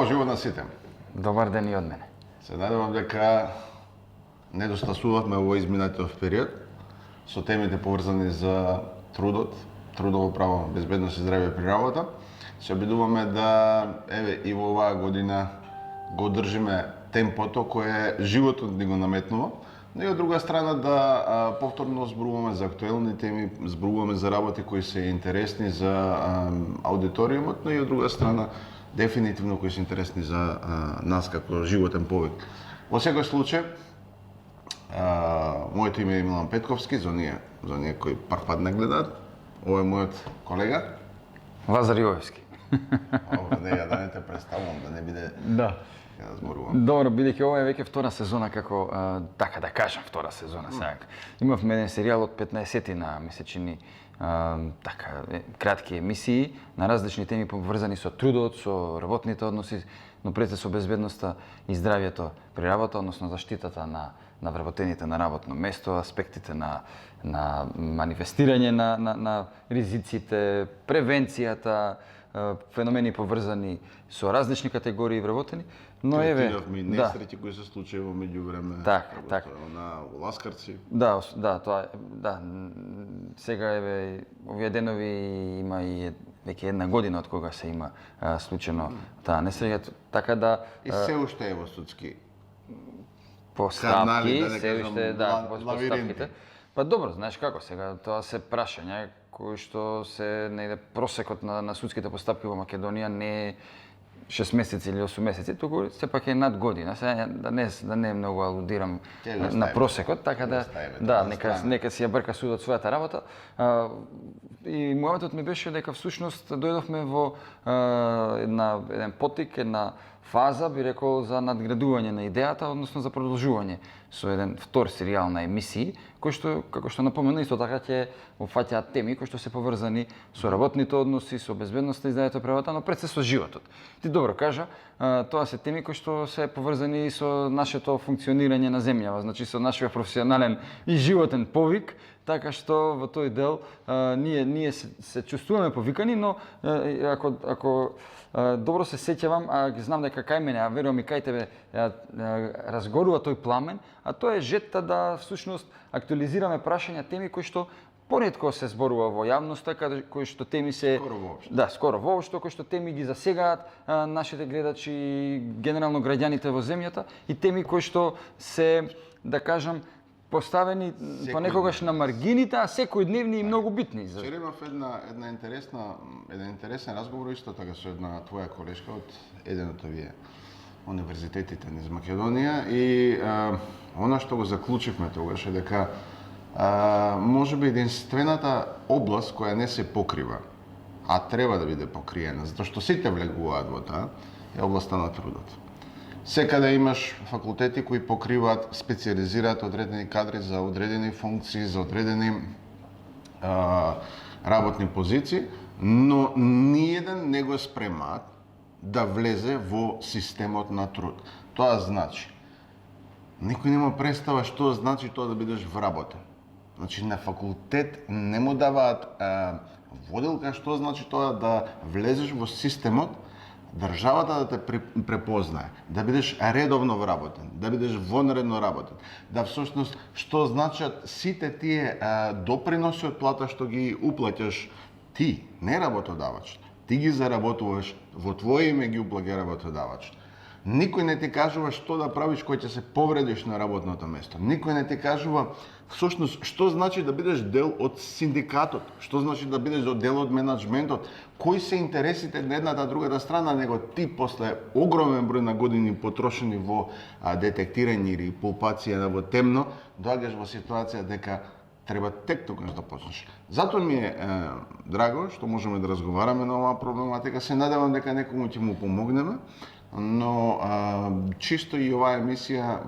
Здраво живот на сите. Добар ден и од мене. Се надевам дека недостасувавме во изминатиот период со темите поврзани за трудот, трудово право, безбедност и здравје при работа. Се обидуваме да и во оваа година го држиме темпото кое животот ни го наметнува, но и од друга страна да повторно зборуваме за актуелни теми, зборуваме за работи кои се интересни за аудиториумот, но и од друга страна дефинитивно кои се интересни за нас како животен повик. Во секој случај, моето име е Милан Петковски, за оние кои прв пат не гледаат. Ова е мојот колега Лазар Јовевски. Да не те представувам, да не биде Да. да зборувам. Добро, бидејќи ова е веќе втора сезона како така да кажам втора сезона сега. Имавме еден серијал од 15 месечини така кратки емисии на различни теми поврзани со трудот, со работните односи, но пред се со безбедноста и здравјето при работа, односно заштитата на вработените на работно место, аспектите на манифестирање на ризиците, превенцијата, феномени поврзани со различни категории вработени, но еве несреќи кои се случаи во меѓувреме. Така. На ласкарци. Да, тоа сега еве овие денови има и веќе една година од кога се има случајно таа несреќа, така да и се уште е во судски постапки, да се уште постапките. Па добро, знаеш како сега, тоа се прашања кои што се негде просекот на судските постапки во Македонија не е 6 месеци или 8 месеци, туку сепак е над година. Сега да не многу алудирам на просекот, така нека си ја брка судот својата работа. И мојот ми беше дека всушност дојдовме во еден потик, една фаза, би рекол, за надградување на идејата, односно за продолжување со еден втор серијал на емисии, кој што, како што напомена, исто така ќе опфаќаат теми кои што се поврзани со работните односи, со безбедноста и здравјето при работа, но пред се со животот. Ти добро кажа, тоа се теми кои што се поврзани со нашето функционирање на земјава, значи со нашиот професионален и животен повик, така што во тој дел ние се чувствуваме повикани, но ако добро се сеќавам, ги знам дека кај мене, а верувам и кај тебе разгорува тој пламен, а тоа е жетта да всушност актуализираме прашања, теми кои што поретко се зборува во јавноста, кои што теми се скоро воопшто, кои што теми ги засегаат нашите гледачи, генерално граѓаните во земјата, и теми кои што се, да кажам, поставени понекогаш на маргините, а секојдневни и многу битни. Вчера имав еден интересен разговор исто така со една твоја колешка од еден од овие универзитетите низ Македонија, и она што го заклучивме тогаш е дека можеби единствената област која не се покрива, а треба да биде покриена, затоа што сите влегуваат во таа, е областа на трудот. Секаде имаш факултети кои покриваат, специализираат одредени кадри за одредени функции, за одредени работни позиции, но ниеден не го спремаат да влезе во системот на труд. Тоа значи, никој нема представа што значи тоа да бидеш вработен. Значи, на факултет не му даваат водилка што значи тоа да влезеш во системот, државата да те препознае, да бидеш редовно вработен, да бидеш вонредно работен, да всушност што значат сите тие доприноси од плата што ги уплаќаш ти, не работодавач. Ти ги заработуваш, во твое име ги уплаќа работодавач. Никој не ти кажува што да правиш кој ќе се повредиш на работното место. Никој не ти кажува всушност што значи да бидеш дел од синдикатот, што значи да бидеш дел од менаџментот, кои се интересите на едната другата страна, него ти после огромен број на години потрошени во детектирање или пулпација во темно, доаѓаш во ситуација дека треба тек тогаш да почнеш. Затоа ми е драго што можеме да разговараме на оваа проблематика. Се надевам дека некому ќе му помогнеме, но чисто и оваа емисија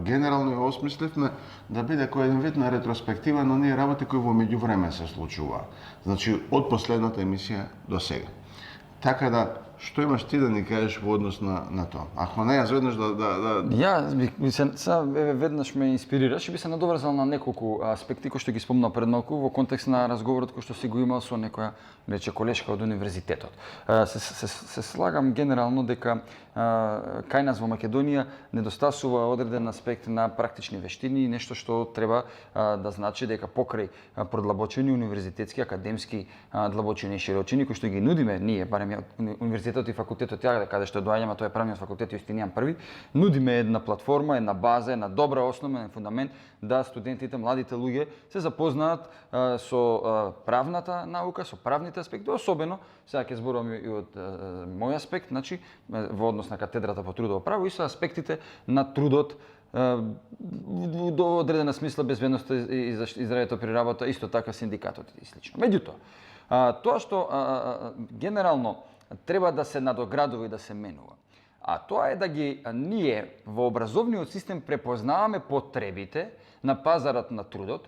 генерално ја осмисливме да биде кој еден вид на ретроспектива на оние работи кои во меѓувреме се случуваат. Значи, од последната емисија до сега. Така да, Што имаш ти да ни кажеш во однос на тоа? Ако не, јас веднаш Ја би се веднаш ме инспирираш и би се надоврзал на неколку аспекти кои што ги спомнав пред малку во контекст на разговорот кој што си го имал со некоја рече колешка од универзитетот. Се слагам генерално дека кај нас во Македонија недостасува одреден аспект на практични вештини и нешто што треба да значи дека покрај продлабочени универзитетски, академски длабочини и широчини кои што ги нудиме ние, барем ја универзитетот и факултетот ја каде што доаѓам, а тоа е правниот факултет Јустинијан први, нудиме една платформа, една база, една добра основа, еден фундамент да студентите, младите луѓе се запознаат со правната наука, со правните аспекти, особено сега ќе зборувам и од мој аспект, значи во однос на катедрата по трудово право и со аспектите на трудот до одредена смисла безбедноста и здравјето при работа, исто така синдикатот и слично. Меѓутоа, тоа што генерално треба да се надоградува и да се менува, а тоа е да ги ние во образовниот систем препознаваме потребите на пазарот на трудот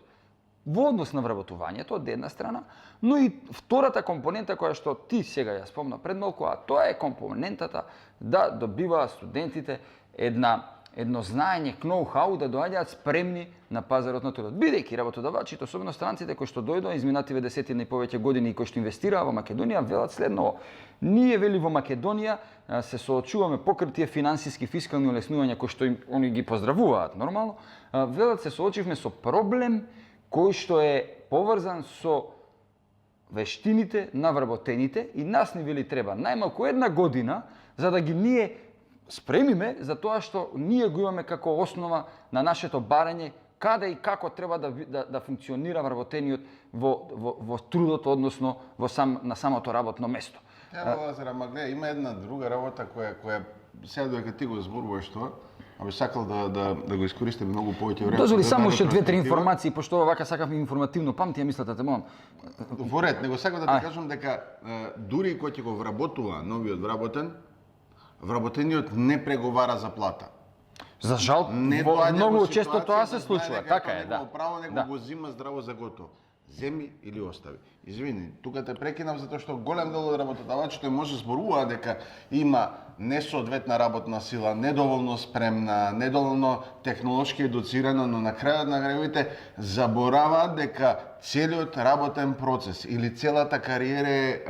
во однос на вработувањето од една страна, но и втората компонента која што ти сега ја спомна пред малку, а тоа е компонентата да добиваат студентите едно знаење, ноу-хау, да доаѓаат спремни на пазарот на трудот. Бидејќи работодавачите, особено странците кои што дојдоа изминативе 10 и повеќе години и кои што инвестираа во Македонија, велат следново: ние, вели, во Македонија се соочуваме покрај тие финансиски фискални олеснувања кои што они ги поздравуваат нормално, велат се соочивме со проблем кој што е поврзан со вештините на вработените и нас ни вели треба најмалку една година за да ги ние спремиме за тоа што ние го имаме како основа на нашето барање каде и како треба да функционира вработениот во трудот, односно на самото работно место. Лазар, гледа, има една друга работа која сега додека ти го зборуваш тоа, а би сакал да го искористим многу повеќе време. Дозволи само уште две-три информации, пошто вака сакав информативно памти, ја мислата те молам. Во ред, него сакам да ти кажам дека дури кој ќе го вработува новиот вработен, вработениот не преговара за плата. За жал, многу често тоа се случува, така е, да. Право него го зима здраво за готово. Земи или остави. Извини, тука те прекинав затоа што голем дел од работодавачите може зборува дека има несоодветна работна сила, недоволно спремна, недоволно технолошки едуцирана, но на крајот на крајовите забораваат дека целиот работен процес или целата кариера е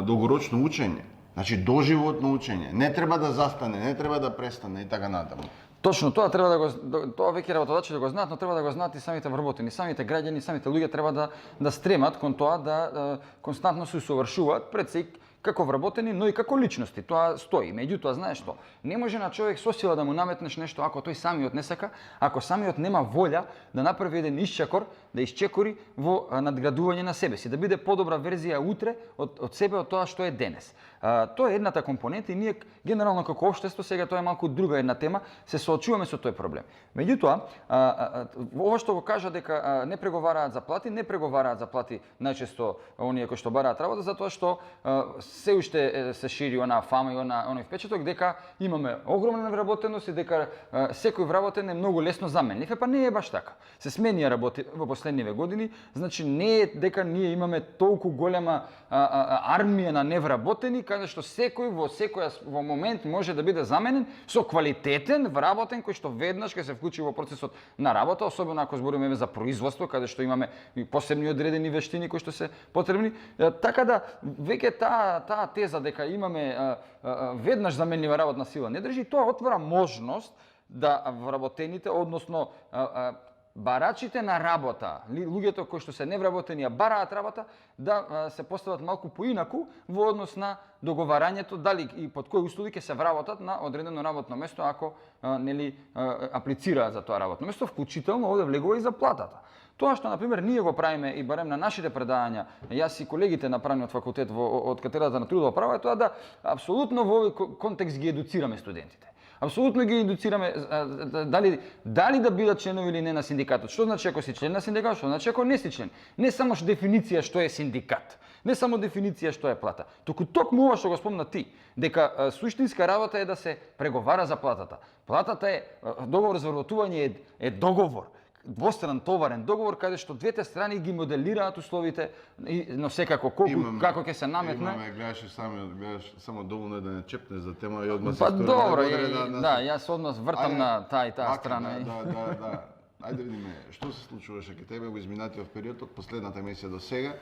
долгорочно учење. Значи доживотно учење. Не треба да застане, не треба да престане и така натаму. Точно, тоа треба тоа веќе работодавачите да го знаат, но треба да го знаат и самите вработени, самите граѓани, самите луѓе треба да стремат кон тоа да константно се усовршуваат пред се како вработени, но и како личности. Тоа стои. Меѓутоа, знаеш што? Не може на човек со сила да му наметнеш нешто ако тој самиот не сака, ако самиот нема волја да направи еден исчекор, да исчекори во надградување на себе си, да биде подобра верзија утре од себе од тоа што е денес. Тоа е едната компонента и ние генерално како општество, сега тоа е малку друга една тема, се соочуваме со тој проблем. Меѓутоа, ова што го кажа дека не преговараат за плати, не преговараат за плати најчесто оние кои што бараат работа, затоа што се уште се шири онаа фама и оној впечаток дека имаме огромна вработеност и дека секој вработен е многу лесно заменлив. Па не е баш така. Се сменија работи во последниве години, значи не е дека ние имаме толку голема армија на невработени, каде што секој во момент може да биде заменен со квалитетен вработен кој што веднаш ќе се вклучи во процесот на работа, особено ако зборуваме за производство, каде што имаме и посебни одредени вештини кои што се потребни. Така да веќе таа теза дека имаме веднаш заменлива работна сила не држи, тоа отвора можност да вработените, односно барачите на работа, луѓето кои што се невработени, а бараат работа, да се постават малку поинаку во однос на договарањето дали и под кои услови ќе се вработат на одредено работно место ако аплицираат за тоа работно место, вклучително овде влегува и за платата. Тоа што, например, ние го правиме и барем на нашите предања, јас и колегите на правниот факултет од катедрата на трудово право, е тоа да апсолутно во овој контекст ги едуцираме студентите. Апсолутно ги едуцираме дали да бидат членови или не на синдикатот. Што значи ако си член на синдикатот, што значи ако не си член. Не само дефиниција што е синдикат, не само дефиниција што е плата, туку токму ова што го спомна ти, дека суштинска работа е да се преговара за платата. Платата е договор за вработување е договор. двостран товарен договор каде што двете страни ги моделираат условите, но секако како ќе се наметне. Имаме, гледаш само доволно е да не чепнеш за тема и одма се Па историја добро, да јас однос вртам на таа и таа страна. Да. Ајде видиме, што се случуваше кај тебе во изминатиот период од последната емисија до сега?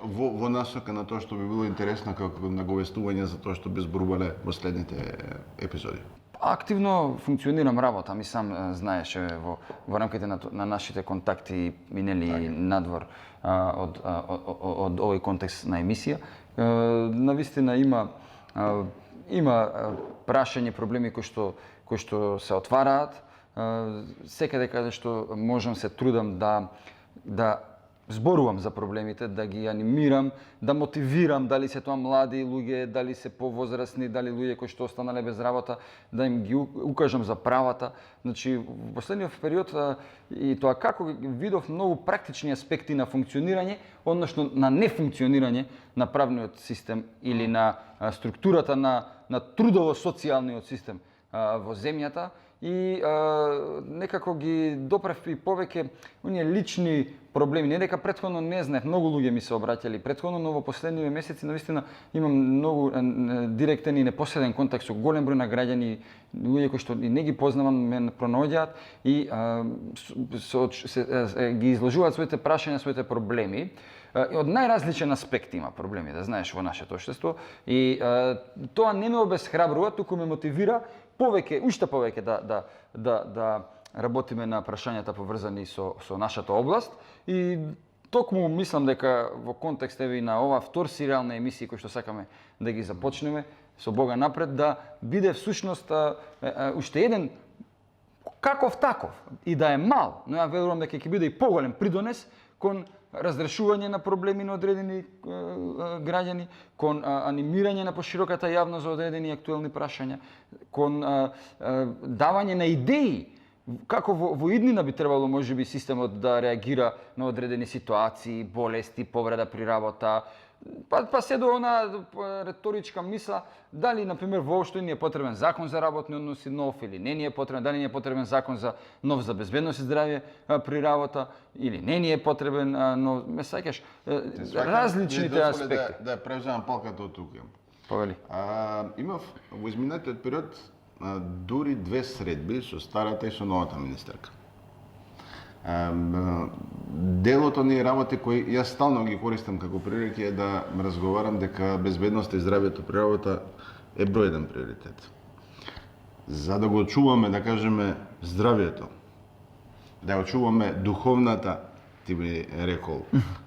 Во насока на тоа што би било интересно како наговестување за тоа што би зборувале во следните епизоди. Активно функционирам работа, ми сам знаеше во рамките на нашите контакти минели надвор од овој контекст на емисија. Навистина има прашање, проблеми кои што се отвараат. Секаде каде што можам се трудам да зборувам за проблемите, да ги анимирам, да мотивирам, дали се тоа млади луѓе, дали се повозрасни, дали луѓе кои што останале без работа, да им ги укажам за правата. Значи, во последниот период и тоа како видов многу практични аспекти на функционирање, односно на нефункционирање на правниот систем или на структурата на трудово-социјалниот систем во земјата, и некако ги допрев и повеќе оние лични проблеми. Не дека претходно не знаев, многу луѓе ми се обраќали претходно, но во последниве месеци навистина имам многу директен и непосреден контакт со голем број на граѓани, луѓе кои што и не ги познавам, ме пронаоѓаат и ги изложуваат своите прашања, своите проблеми. Од најразличен аспект има проблеми, да знаеш, во нашето општество, и тоа не ме обесхрабрува, туку ме мотивира уште повеќе да работиме на прашањата поврзани со нашата област, и токму мислам дека во контекст и на ова втор серијал на емисии кои што сакаме да ги започнеме со Бога напред, да биде всушност уште еден каков таков и да е мал, но ја верувам дека ќе биде и поголем придонес кон разрешување на проблеми на одредени граѓани, кон анимирање на пошироката јавност за одредени актуелни прашања, кон давање на идеи како во иднина би требало можеби системот да реагира на одредени ситуации, болести, повреда при работа, па се до она реторичка мисла, дали например воопшто ни е потребен закон за работни односи нов или не ни е потребен, дали ни е потребен закон за нов за безбедност и здравје при работа или не ни е потребен, но ме саќаш различните аспекти. Да превземам палката од тука. Повели. Имав во изминатиот период дури 2 средби со старата и со новата министерка. Делот од ние работи кои јас стално ги користам како прилики е да разговарам дека безбедноста и здравјето при работа е број еден приоритет. За да го очуваме, да кажеме, здравјето, да очуваме духовната, ти би рекол,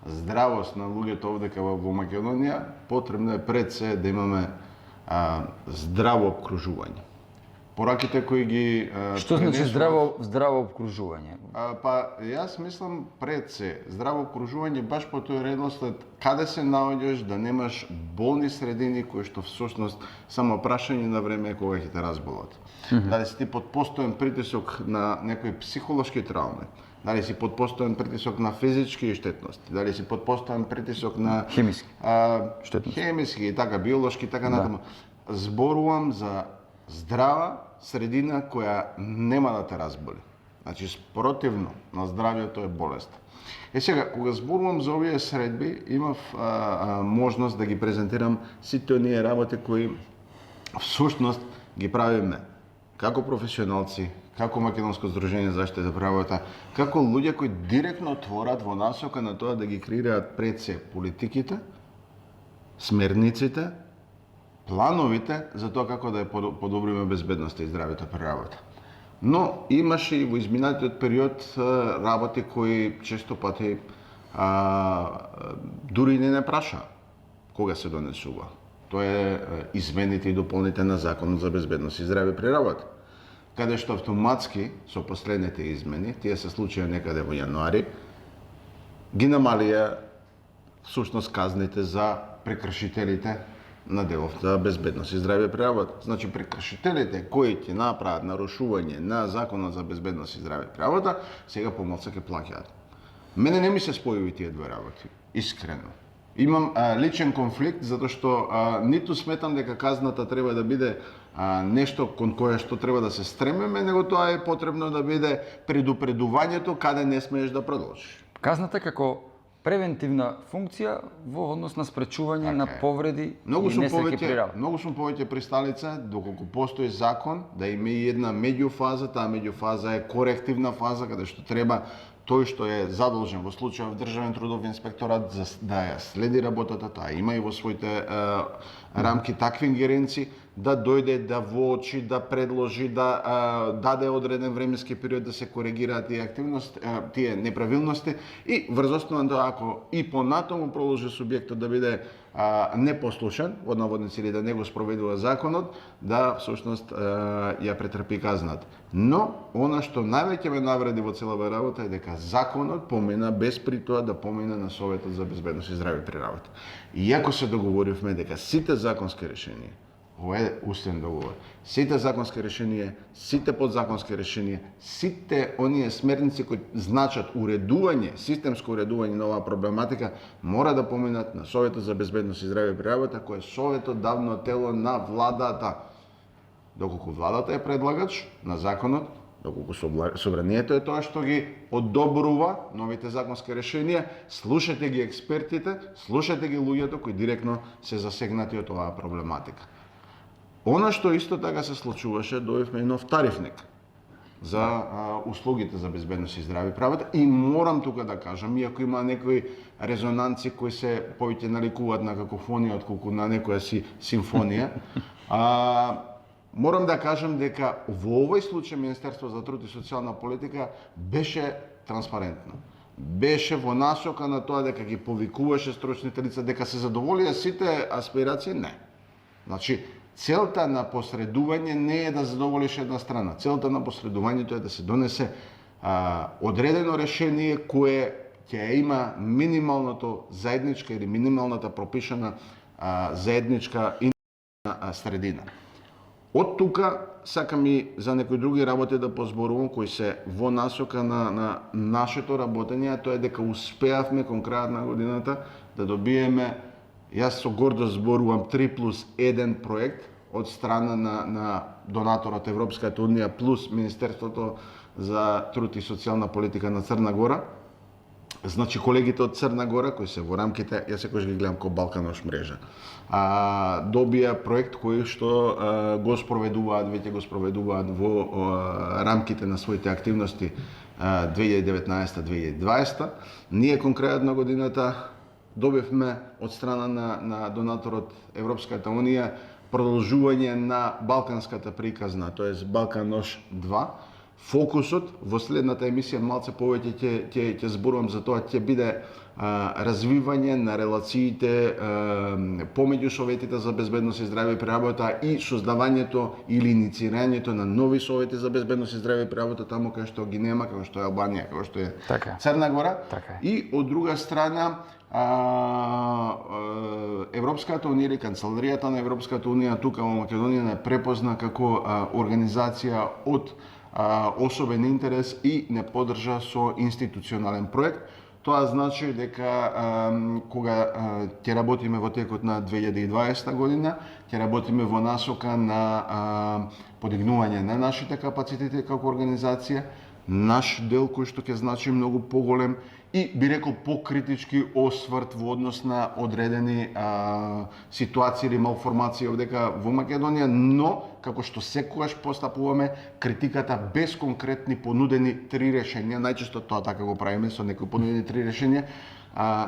здравост на луѓето овдека во Македонија, потребно е пред се да имаме здраво обкружување. Пораките кои ги Што значи здраво обкружување? Па јас мислам пред се здраво обкружување баш по тој редослед каде се наоѓаш, да немаш болни средини кои што всушност само прашање на време кога ќе те разболат. Дали си ти под постојан притисок на некои психолошки трауми, дали си под постојан притисок на физички штетности, дали си под постојан притисок на хемиски штетности, хемиски и така биолошки и така натаму. Зборувам за здрава средина која нема да те разболи. Значи, спротивно на здравјето е болест. Сега, кога зборувам за овие средби, имав можност да ги презентирам сите оние работи кои всушност ги правиме како професионалци, како Македонско здружение за заштита правата, како луѓе кои директно творат во насока на тоа да ги креираат пред се политиките, смерниците, плановите за тоа како да ја подобриме безбедноста и здравјето при работа. Но имаше и во изминатиот период работи кои често пати дури не праша кога се донесува. Тоа е измените и дополните на Законот за безбедност и здравје при работа, каде што автоматски со последните измени, тие се случија некаде во јануари, ги намалија всушност казните за прекршителите на делов за безбедност и здравје при работа. Значи прекршителите кои ќе направат нарушување на Законот за безбедност и здравје при работа, сега помалку ќе плаќаат. Мене не ми се спојуваат тие две работи, искрено. Имам личен конфликт затоа што ниту сметам дека казната треба да биде нешто кон кое што треба да се стремиме, него тоа е потребно да биде предупредувањето каде не смееш да продолжиш. Казната како превентивна функција во однос на спречување на повреди и несреќи при работа. Многу сум повеќе присталица доколку постои закон да има и една меѓуфаза, таа меѓуфаза е корективна фаза каде што треба тој што е задолжен во случајов Државен трудов инспекторат да ја следи работата, таа има и во своите рамки такви ингеренции, да дојде, да воочи, да предложи, да даде одреден временски период да се коригираат тие активности, тие неправилности и врз основа на тоа ако и понатаму продолжи субјектот да биде непослушен, од наводници или да не го спроведува законот, да всушност ја претрпи казната. Но она што највеќе ме навреди во целава работа е дека законот помина без при тоа да помина на Советот за безбедност и здравје при работа. Иако се договоривме дека сите законски решенија, ова е устен договор, сите законски решенија, сите подзаконски решенија, сите оние смерници кои значат уредување, системско уредување на оваа проблематика, мора да поминат на Советот за безбедност и здравје при работа, кој е советодавно тело на владата. Доколку владата е предлагач на законот, доколку собранието е тоа што ги одобрува новите законски решенија, слушате ги експертите, слушате ги луѓето кои директно се засегнати од оваа проблематика. Она што исто така се случуваше, дојавме и нов тарифник за услугите за безбедност и здравје при работа и морам тука да кажам, иако има некои резонанци кои се повеќе наликуваат на какофонија отколку на некоја си симфонија, морам да кажам дека во овој случај Министерство за труд и социјална политика беше транспарентно. Беше во насока на тоа дека ги повикуваше стручните лица, дека се задоволија сите аспирации, не. Значи, целта на посредување не е да задоволиш една страна. Целта на посредувањето е да се донесе одредено решение кое ќе има минималното заедничка или минималната пропишана заедничка средина. Од тука сакам и за некои други работи да позборувам кои се во насока на нашето работење, а тоа е дека успеавме кон крајот на годината да добиеме, јас со гордост зборувам 3+1 проект од страна на донаторот Европската Унија плюс Министерството за труд и социјална политика на Црна Гора. Значи колегите од Црна Гора кои се во рамките, јас секогаш ги гледам како Балканош мрежа, добија проект кој што го спроведуваат, веќе го спроведуваат во рамките на своите активности 2019-2020. Ние кон крајот на годината добивме од страна на донаторот Европската Унија продолжување на Балканската приказна, т.е. Балканош 2. Фокусот во следната емисија малце повеќе ќе зборувам за тоа, ќе биде развивање на релациите помеѓу советите за безбедност и здравје при работа и создавањето или иницирањето на нови совети за безбедност и здравје при работа таму кај што ги нема, како што е Албанија, како што е Црна Гора. И од друга страна Европската Унија или Канцеларијата на Европската Унија тука во Македонија не препозна како организација од особен интерес и не поддржа со институционален проект. Тоа значи дека кога ќе работиме во текот на 2020 година, ќе работиме во насока на подигнување на нашите капацитети како организација, наш дел кој што ќе значи многу поголем и би рекол покритички осврт во однос на одредени ситуации или малформации овдека во Македонија, но како што секогаш постапуваме критиката без конкретни понудени три решенија, најчесто тоа така го правиме со некои понудени три решенија,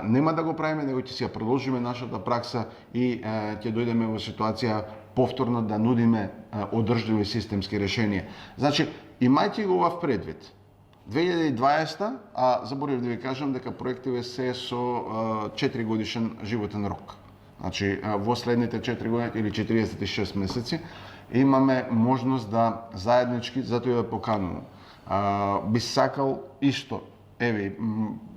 нема да го правиме, него ќе си ја продолжиме нашата пракса и ќе дојдеме во ситуација повторно да нудиме одржливи системски решенија. Значи, имајќи го ова предвид, 2020, заборев да ви кажам дека проективе се со 4 годишен животен рок. Значи, во следните 4 години или 46 месеци имаме можност да заеднички, затоа ја поканувам. Би сакал исто, еве,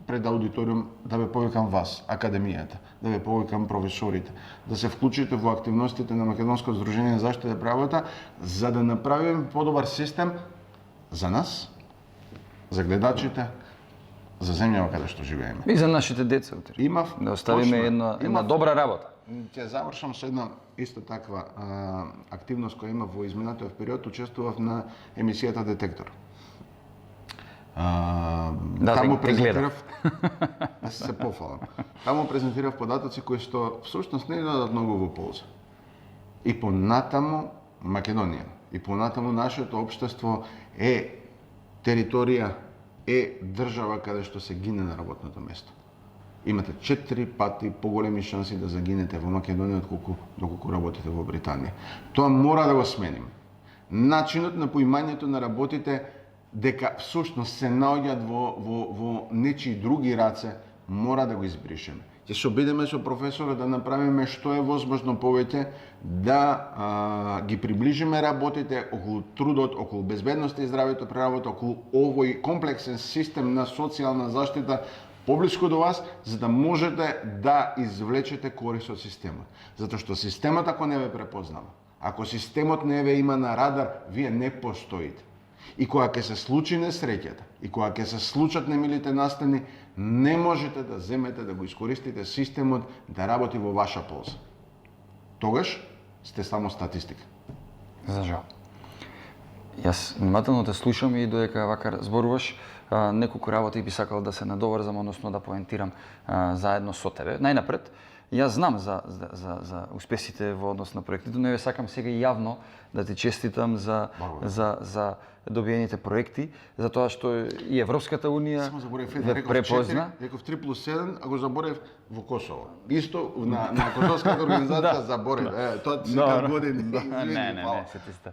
пред аудиториум да ве повикам вас, академијата, да ве повикам професорите, да се вклучите во активностите на Македонско здружение за заштита правата, за да направиме подобар систем за нас, за гледачите, за земјава каде што живееме. И за нашите деца утре. Имав Да оставиме точно, една добра работа. Ќе завршам со една исто таква активност која имав во изминатиот период, учествував на емисијата Детектор. Таму те гледав. презентирав, се пофалам. Таму презентирав податоци кои што всушност не дадат многу во полза. И понатаму Македонија, и понатаму нашето општество е територија, е држава каде што се гине на работното место. Имате 4 пати поголеми шанси да загинете во Македонија доколку работите во Британија. Тоа мора да го смениме. Начинот на поимањето на работите дека всушност се наоѓаат во нечии други раце, мора да го избришеме. Ќе се обидеме со професорот да направиме што е возможно повеќе да ги приближиме работите околу трудот, околу безбедноста и здравјето при работа, околу овој комплексен систем на социјална заштита поблиску до вас, за да можете да извлечете корист од системот. Затоа што системот ако не ве препознава, ако системот не ве има на радар, вие не постоите. И кога ќе се случи несреќата, и кога ќе се случат немилите настани, не можете да земете да го искористите системот да работи во ваша полза. Тогаш сте само статистика. За жал. Јас внимателно те слушам и додека вака зборуваш, неколку работи би сакал да се надоврзам, односно да поентирам заедно со тебе. Најнапред, јас знам за успесите во однос на проектите, но ја сакам сега и јавно да ти честитам за добиените проекти, за тоа што и Европската унија ве препозна. Реков 3+1, а го заборев во Косово. Исто на Косовската организација заборев. Тоа сега години. Не, се ти ста.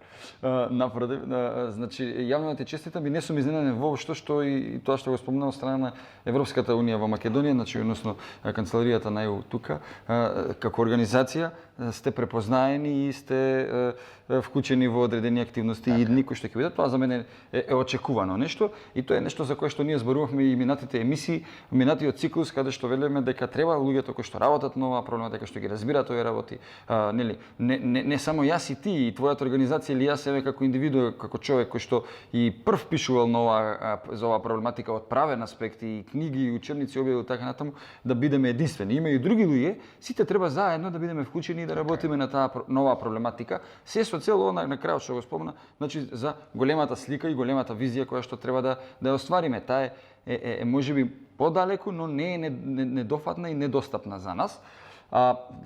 Напротив, значи јавно да ти честитам и не сум изненаден воопшто што и тоа што го спомнав од страна на Европската унија во Македонија, значи односно канцеларијата на ЕУ тука, како организација сте препознаени и сте вклучени во одредени активности и идни кои што ќе бидат. Тоа за мене е очекувано нешто и тоа е нешто за кое што ние зборувавме и минатите емисии, минатиот циклус каде што велеме дека треба луѓето кои што работат на оваа проблематика, што ги разбираат овие работи, нели, не само јас и ти и твојата организација или јас себе како индивиду, како човек кој што и прв пишувал на за оваа проблематика од правен аспект и книги и учебници објавил така натаму, да бидеме единствени. Има и други луѓе, сите треба заедно да бидеме вклучени и да работиме на таа нова проблематика, се со цел на крајот што го спомна, значи за големата слика и големата визија која што треба да ја оствариме. Таа е можеби подалеку, но не е недофатна и недостапна за нас.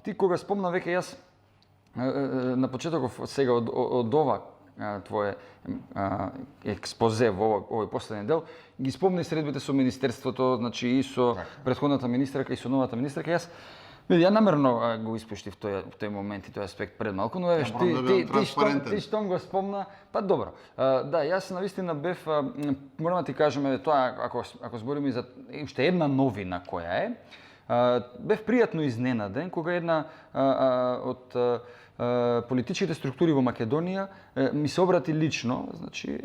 Ти кога спомна веќе јас на почетоков сега од ова твое експозе во овој последен дел, ги спомни средбите со министерството, значи и со претходната министерка и со новата министерка. Ја намерно го испуштив тој момент и тој аспект пред малку, но ти штом го спомна, па добро. Да, јас навистина бев, морам да ти кажем, тоа ако збориме за уште една новина која е, бев пријатно изненаден кога една од политичките структури во Македонија ми се обрати лично, значи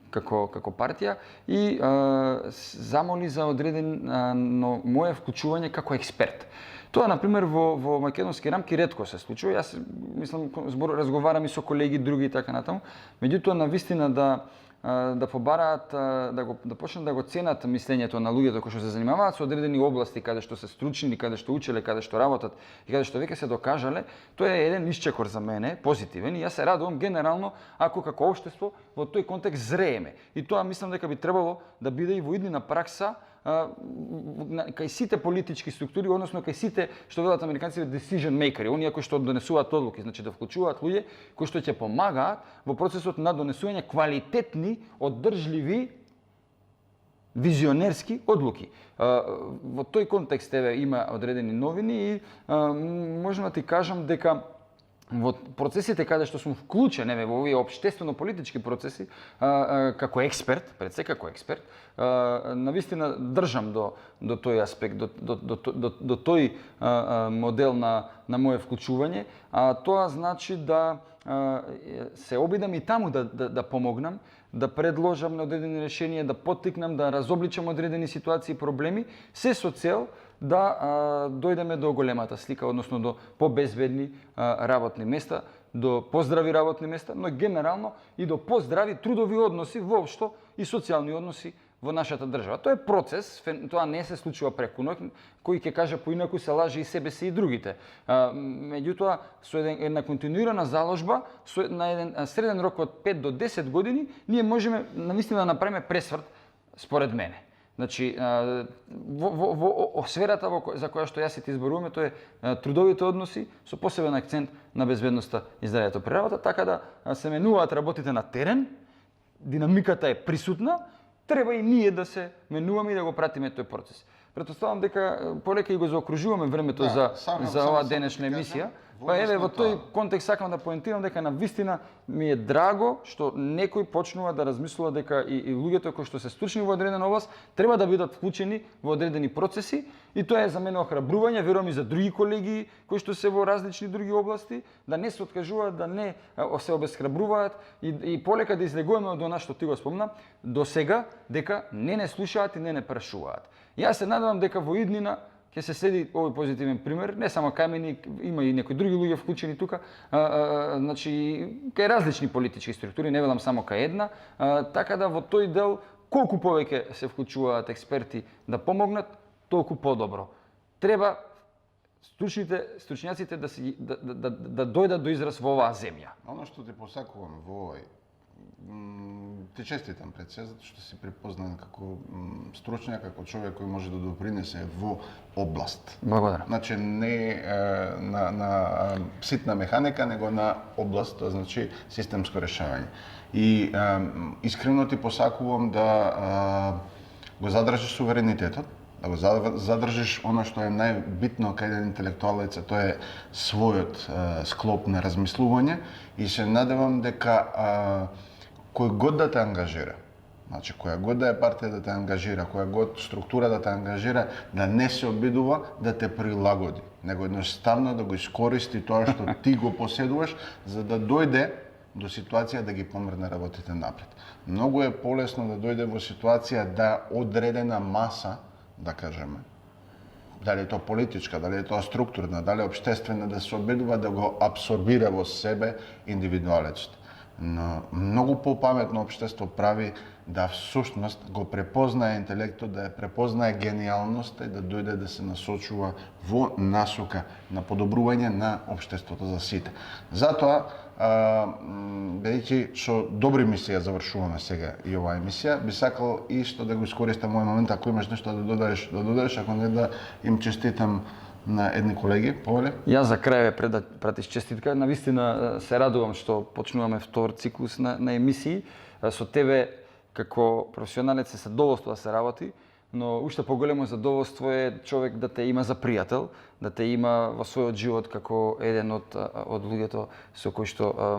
како партија и замоли за одредено мое вклучување како експерт. Тоа, например, во македонски рамки ретко се случува. Јас мислам разговарам и со колеги други и така натаму. Меѓутоа навистина да побараат да почнат да го ценат мислењето на луѓето кои што се занимаваат со одредени области каде што се стручни, каде што учеле, каде што работат и каде што веќе се докажале, тоа е еден исчекор за мене, позитивен, и јас се радувам генерално ако како општество во тој контекст зрееме. И тоа мислам дека би требало да биде и во иднина пракса кај сите политички структури, односно кај сите, што велат американците, decision makers, оние кои што донесуваат одлуки, значи да вклучуваат луѓе кои што ќе помагаат во процесот на донесување квалитетни, оддржливи, визионерски одлуки. Во тој контекст има одредени новини и можам да ти кажам дека во процесите каде што сум вклучен во овие општествено-политички процеси како експерт, пред се како експерт, навистина држам до тој аспект, до тој модел на моје вклучување, тоа значи да се обидам и таму да помогнам, да предложам на одредени решенија, да поттикнам, да разобличам одредени ситуации и проблеми, се со цел да дојдеме до големата слика, односно до побезбедни работни места, до поздрави работни места, но генерално и до поздрави трудови односи воопшто и социјални односи во нашата држава. Тоа е процес, тоа не се случува преку ноќ, кој ќе каже поинаку се лаже и себе си и другите. Меѓутоа, со една континуирана заложба, на еден среден рок од 5 до 10 години, ние можеме навистина да направиме пресврт, според мене. Значи, во сферата за која што јас се ти изборуваме, тоа е трудовите односи со посебен акцент на безбедноста и здравјето при работа, така да се менуваат работите на терен, динамиката е присутна, треба и ние да се менуваме и да го пратиме тој процес. Претпоставам дека полека и го заокружуваме времето за оваа денешна емисија. Па еве во тој контекст сакам да поентирам дека навистина ми е драго што некој почнува да размислува дека и луѓето кои што се стручни во одредена област треба да бидат вклучени во одредени процеси и тоа е за мене охрабрување, верувам и за други колеги кои што се во различни други области, да не се откажуваат, да не се обесхрабруваат и полека да излегуваме од она што ти го спомна до сега дека не слушаат и не прашуваат. Јас се надевам дека во иднина ќе се следи овој позитивен пример, не само кај мене, има и некои други луѓе вклучени тука, значи кај различни политички структури, не велам само кај една, така да во тој дел колку повеќе се вклучуваат експерти да помогнат, толку подобро. Треба стручњаците да дојдат до израз во оваа земја. Оно што ти посакувам во овој, ти честитам пред се, затоа што си препознан како стручњак, како човек кој може да допринесе во област. Благодарам. Значи не на ситна механика, него на област, тоа значи системско решавање. И искрено ти посакувам да го задржиш суверенитетот, да го задржиш она што е најбитно кај еден интелектуалец, тоа е својот склоп на размислување и се надевам дека кој год да те ангажира, значи која год да е партија да те ангажира, која год структура да те ангажира, да не се обидува да те прилагоди, него едноставно да го искористи тоа што ти го поседуваш за да дојде до ситуација да ги помрне работите напред. Многу е полесно да дојде во ситуација да одредена маса, да кажеме, дали е тоа политичка, дали е тоа структурна, дали е општествена, да се обидува да го абсорбира во себе индивидуалецот. Но многу попаметно општество прави да всушност го препознае интелектот, да ја препознае гениалноста и да дојде да се насочува во насока на подобрување на општеството за сите. Затоа, бидејќи со добри мисии завршуваме сега и оваа емисија, би сакал исто да го искористам овој момент, ако имаш нешто да додадеш, ако не да им честитам на едни колеги, повеле? Јас за крај пред да пратиш честитка, навистина се радувам што почнуваме втор циклус на емисии. Со тебе како професионалец се задоволство да се работи, но уште поголемо задоволство е човек да те има за пријател, да те има во својот живот како еден од луѓето со кои што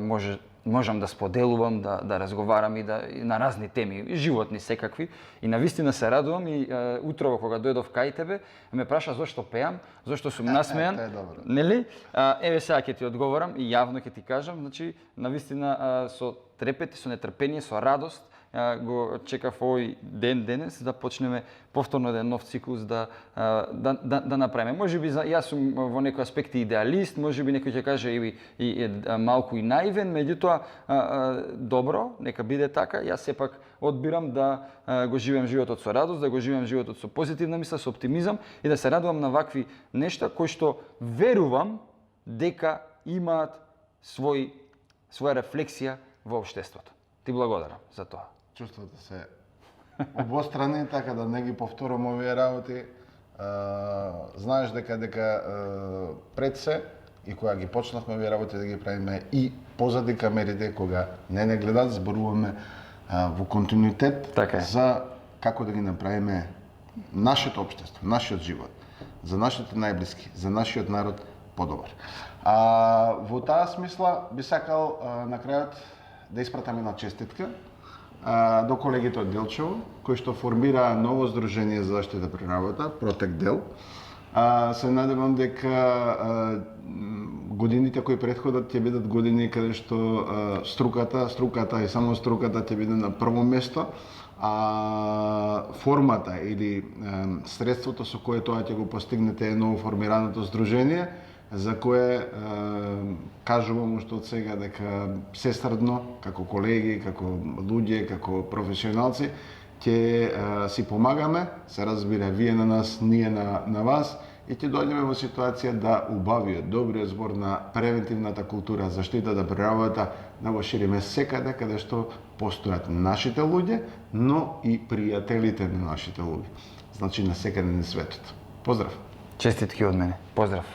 можам да споделувам, да разговарам и на разни теми, животни секакви. И навистина се радувам и утрово кога дојдов кај тебе, ме праша зошто пеам, зошто сум насмеан. Нели? Еве сега ќе ти одговорам и јавно ќе ти кажам, значи навистина со трепет, со нетрпение, со радост го чекав овој ден денес да почнеме повторно еден нов циклус да направиме. Можеби јас сум во некој аспект идеалист, можеби некој ќе каже и малку и наивен, меѓутоа добро, нека биде така. Јас сепак одбирам да го живеам животот со радост, да го живеам животот со позитивна мисла, со оптимизам и да се радувам на вакви нешта кои што верувам дека имаат своја рефлексија во општеството. Ти благодарам за тоа. Чувствата се обострани, така да не ги повторам овие работи. Знаеш дека пред се и кога ги почнавме овие работи да ги правиме и позади камерите, кога не гледат, зборуваме во континуитет за како да ги направиме нашето општество, нашиот живот, за нашите најблиски, за нашиот народ подобар. Во таа смисла би сакал на крајот да испратам една честитка до колегите од Делчево, кои што формира ново здружение за заштита при работа, Протек Дел. Се надевам дека годините кои претходат ќе бидат години каде што струката и само струката ќе биде на прво место, а формата или средството со кое тоа ќе го постигнете е ново формираното здружение, за кое кажувам уште од сега дека сестрдно, како колеги, како луѓе, како професионалци, ќе си помагаме, се разбира, вие на нас, ние на вас, и ќе дојдеме во ситуација да убавиот, добриот збор на превентивната култура, заштитата природата, да го шириме секаде каде што постојат нашите луѓе, но и пријателите на нашите луѓе. Значи на секаде на светот. Поздрав! Честитки од мене. Поздрав!